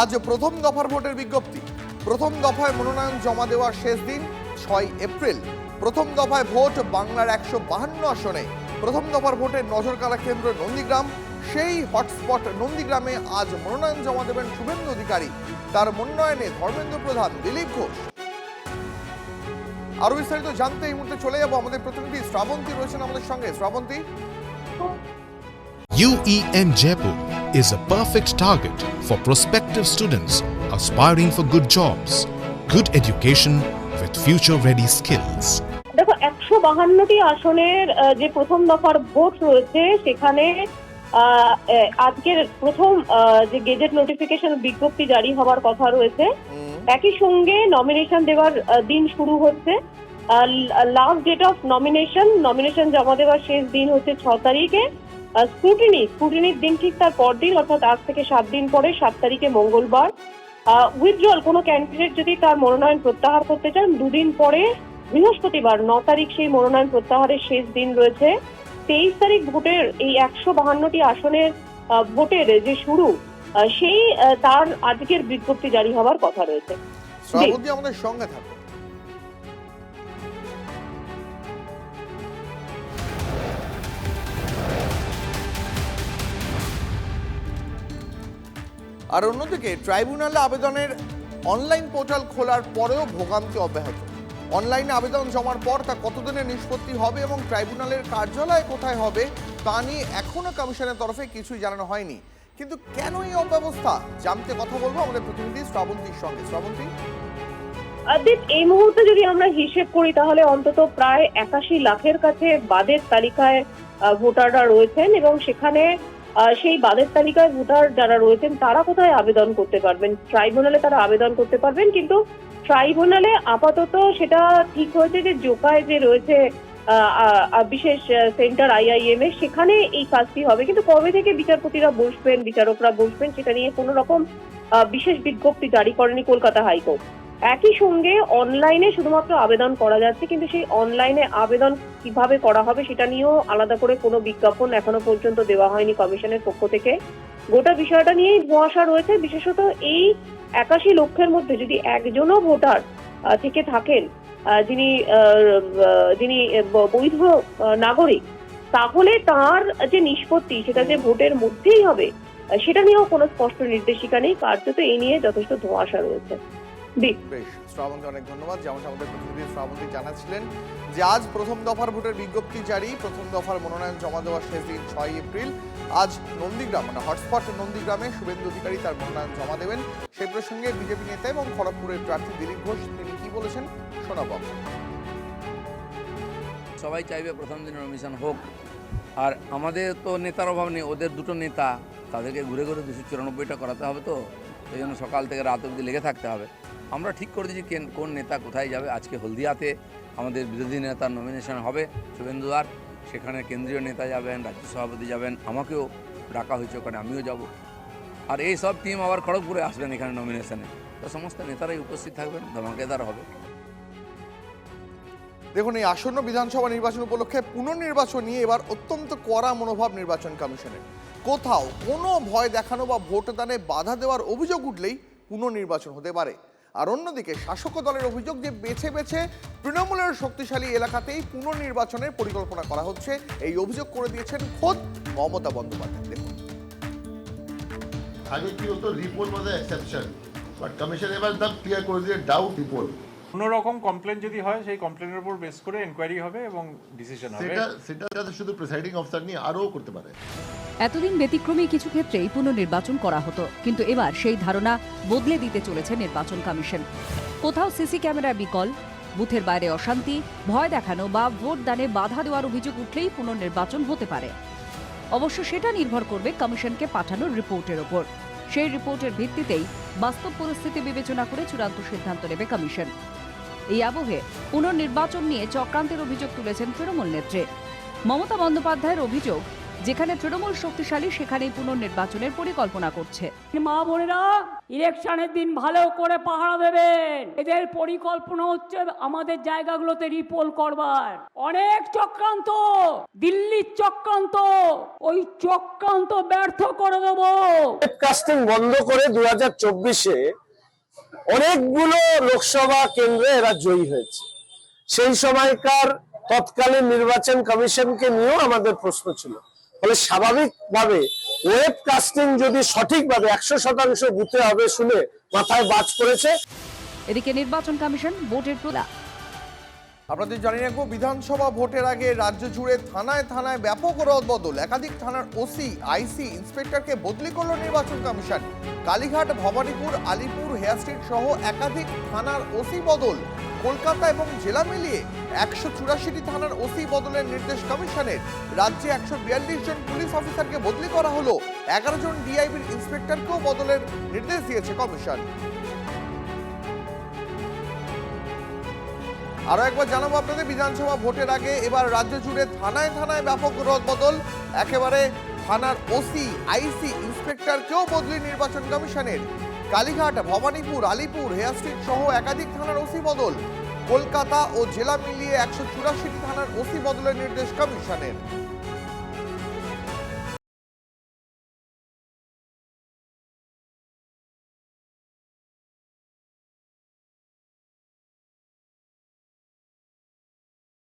আজ প্রথম দফার ভোটের বিজ্ঞপ্তি। প্রথম দফায় মনোনয়ন জমা দেওয়ার শেষ দিন 6 এপ্রিল। প্রথম দফায় ভোট বাংলার 152 আসনে। প্রথম দফার ভোটের নজর কাড়া কেন্দ্র নন্দীগ্রাম। সেই হটস্পট নন্দীগ্রামে আজ মনোনয়ন জমা দেবেন শুভেন্দু অধিকারী। তার মনোনয়নে ধর্মেন্দ্র প্রধান, দিলীপ ঘোষ। আরো বিস্তারিত জানতে এই মুহূর্তে চলে যাব আমাদের প্রতিনিধি শ্রাবন্তী রয়েছেন আমাদের সঙ্গে। Srabanti, UEM Jaipur is a perfect target for prospective students aspiring for good jobs, good education with future-ready skills. দেখো, 152টি আসনের যে প্রথম দফার ভোট রয়েছে সেখানে আজকের প্রথম যে গেজেট নোটিফিকেশন বিজ্ঞপ্তি জারি হওয়ার কথা রয়েছে। একই সঙ্গে নমিনেশন দেওয়ার দিন শুরু হচ্ছে। লাস্ট ডেট অফ নমিনেশন জমা দেওয়ার শেষ দিন হচ্ছে 6 তারিখে। স্ক্রুটিনির দিন ঠিক তার পরদিন, অর্থাৎ আজ থেকে 7 দিন পরে 7 তারিখে মঙ্গলবার। উইথড্রল কোনো ক্যান্ডিডেট যদি তার মনোনয়ন প্রত্যাহার করতে চান 2 দিন পরে বৃহস্পতিবার 9 তারিখ সেই মনোনয়ন প্রত্যাহারের শেষ দিন রয়েছে। 23 তারিখ ভোটের এই 152টি আসনের ভোটের যে শুরু, সেই তার আজকের বিজ্ঞপ্তি জারি হওয়ার কথা রয়েছে। শ্রাবন্তী আমাদের সঙ্গে থাকো। আর অন্যদিকে ট্রাইব্যুনালে আবেদনের অনলাইন পোর্টাল খোলার পরেও ভোগান্তি অব্যাহত। অনলাইনে আবেদন জমার পর তা কতদিনে নিষ্পত্তি হবে এবং ট্রাইব্যুনালের কার্যালয় কোথায় হবে তা নিয়ে এখনো কমিশনের তরফে কিছুই জানানো হয়নি। কিন্তু কেন এই অব্যবস্থা জানতে কথা বলবো আমাদের প্রতিনিধি শ্রাবন্তীর সঙ্গে। শ্রাবন্তী, এই মুহূর্তে যদি আমরা হিসেব করি তাহলে অন্তত প্রায় 81 লাখের কাছে বাদের তালিকায় ভোটাররা রয়েছেন এবং সেখানে সেই বাদের তালিকায় ভোটার যারা রয়েছেন তারা কোথায় আবেদন করতে পারবেন? ট্রাইব্যুনালে তারা আবেদন করতে পারবেন, কিন্তু ট্রাইব্যুনালে আপাতত সেটা ঠিক হয়েছে যে জোকায় যে রয়েছে বিশেষ সেন্টার IIM এ, সেখানে এই কাজটি হবে। কিন্তু কবে থেকে বিচারপতিরা বসবেন, বিচারকরা বসবেন, সেটা নিয়ে কোনো রকম বিশেষ বিজ্ঞপ্তি জারি করেনি কলকাতা হাইকোর্ট। একই সঙ্গে অনলাইনে শুধুমাত্র আবেদন করা যাচ্ছে, কিন্তু সেই অনলাইনে আবেদন কিভাবে করা হবে সেটা নিয়েও আলাদা করে কোনো বিজ্ঞাপন এখনো পর্যন্ত দেওয়া হয়নি কমিশনের পক্ষ থেকে। গোটা বিষয়টা নিয়েই ধোঁয়াশা রয়েছে। বিশেষত এই 81 লক্ষের মধ্যে যদি একজনও ভোটার থেকে থাকেন যিনি বৈধ নাগরিক, তাহলে তার যে নিষ্পত্তি সেটা যে ভোটের মধ্যেই হবে সেটা নিয়েও কোনো স্পষ্ট নির্দেশিকা নেই। কার্যত এই নিয়ে যথেষ্ট ধোঁয়াশা রয়েছে। বেশ, শ্রাবন্তী অনেক ধন্যবাদ। যেমন আমাদের প্রতিনিধি শ্রাবন্তী জানাচ্ছিলেন যে আজ প্রথম দফার ভোটের বিজ্ঞপ্তি জারি। প্রথম দফার মনোনয়ন জমা দেওয়ার শেষ দিন 6 এপ্রিল। আজ নন্দীগ্রাম মানে হটস্পট নন্দীগ্রামে শুভেন্দু অধিকারী তার মনোনয়ন জমা দেবেন। সেই প্রসঙ্গে বিজেপি নেতা এবং খড়গপুরের প্রার্থী দিলীপ ঘোষ তিনি কি বলেছেন শোনাবো। সবাই চাইবে প্রথম দিন নমিনেশন হোক, আর আমাদের তো নেতার অভাব নেই। ওদের দুটো নেতা, তাদেরকে ঘুরে ঘুরে 294টা করাতে হবে, তো সেই জন্য সকাল থেকে রাত অবধি লেগে থাকতে হবে। আমরা ঠিক করে দিয়েছি কোন নেতা কোথায় যাবে। আজকে হলদিয়াতে আমাদের বিরোধী নেতার নমিনেশন হবে শুভেন্দুদার, সেখানে কেন্দ্রীয় নেতা যাবেন, রাজ্য সভাপতি যাবেন, আমাকেও ডাকা হয়েছে, ওখানে আমিও যাব। আর এই সব টিম আবার খড়গপুরে আসবেন এখানে নমিনেশনে, তো সমস্ত নেতারাই উপস্থিত থাকবেন, ধমাকেদার হবে। দেখুন, এই আসন্ন বিধানসভা নির্বাচন উপলক্ষে পুনর্নির্বাচন নিয়ে এবার অত্যন্ত কড়া মনোভাব নির্বাচন কমিশনের। কোথাও কোনো ভয় দেখানো বা ভোটদানে বাধা দেওয়ার অভিযোগ উঠলেই পুনর্নির্বাচন হতে পারে। আর অন্যদিকে শাসক দলের অভিযোগ যে বেছে বেছে তৃণমূলের শক্তিশালী এলাকাতেই পুনর্নির্বাচনের পরিকল্পনা করা হচ্ছে, এই অভিযোগ করে দিয়েছেন খোদ মমতা বন্দ্যোপাধ্যায়। দেখুন, আগে কি হতো, report was exception, but commission এবার একদম ক্লিয়ার করে দিয়ে ডাউট রিপোর্ট। কোনো রকম কমপ্লেন যদি হয় সেই কমপ্লেনের উপর বেস করে এনকোয়ারি হবে এবং ডিসিশন হবে। সেটা যাতে শুধু প্রিসাইডিং অফিসার নিয়ে আরও করতে পারে। এতদিন ব্যতিক্রমী কিছু ক্ষেত্রেই পুনর্নির্বাচন করা হতো, কিন্তু এবার সেই ধারণা বদলে দিতে চলেছে নির্বাচন কমিশন। কোথাও সিসি ক্যামেরার বিকল, বুথের বাইরে অশান্তি, ভয় দেখানো বা ভোট দানে বাধা দেওয়ার অভিযোগ উঠলেই পুনর্নির্বাচন হতে পারে। অবশ্য সেটা নির্ভর করবে কমিশনকে পাঠানোর রিপোর্টের ওপর। সেই রিপোর্টের ভিত্তিতেই বাস্তব পরিস্থিতি বিবেচনা করে চূড়ান্ত সিদ্ধান্ত নেবে কমিশন। এই আবহে পুনর্নির্বাচন নিয়ে চক্রান্তের অভিযোগ তুলেছেন তৃণমূল নেত্রী। মমতা বন্দ্যোপাধ্যায়ের অভিযোগ, যেখানে তৃণমূল শক্তিশালী সেখানেই পুনর্নির্বাচনের পরিকল্পনা করছে। মা বোনেরা ইলেকশনের দিন ভালো করে পাহারা দেবেন। এদের পরিকল্পনা হচ্ছে আমাদের জায়গাগুলোতে রিপোল করবার। অনেক চক্রান্ত, দিল্লির চক্রান্ত, ওই চক্রান্ত ব্যর্থ করে দেবো। কাস্টিং বন্ধ করে 2024-এ অনেকগুলো লোকসভা কেন্দ্রে এরা জয়ী হয়েছে। সেই সময়কার তৎকালীন নির্বাচন কমিশনকে নিয়েও আমাদের প্রশ্ন ছিল। ফলে স্বাভাবিকভাবে ওয়েব কাস্টিং যদি সঠিকভাবে 100% বুথে হবে শুনে মাথায় বাজ পড়েছে। এদিকে নির্বাচন কমিশন ভোটের আপনাদের জানিয়ে রাখবো, বিধানসভা ভোটের আগে রাজ্য জুড়ে থানায় থানায় ব্যাপক রদবদল। একাধিক থানার ওসি, আইসি, ইন্সপেক্টরকে বদলি করলো নির্বাচন commission. Kalighat, Bhowanipore, Alipore, Hare Street সহ একাধিক থানার ওসি বদল। কলকাতা এবং জেলা মিলিয়ে 184টি থানার ওসি বদলের নির্দেশ কমিশনের। রাজ্যে 142 জন পুলিশ অফিসারকে বদলি করা হলো। 11 জন ডিআইবির ইন্সপেক্টরকেও বদলের নির্দেশ দিয়েছে কমিশন। আরো একবার জানাবো আপনাদের, বিধানসভা ভোটের আগে এবার রাজ্য জুড়ে থানায় থানায় ব্যাপক রদবদল। একেবারে থানার ওসি, আইসি, ইন্সপেক্টরকেও বদলি নির্বাচন কমিশনের। কালীঘাট, ভবানীপুর, আলিপুর, হেয়ার স্ট্রিট সহ একাধিক থানার ওসি বদল। কলকাতা ও জেলা মিলিয়ে 184টি থানার ওসি বদলের নির্দেশ কমিশনের।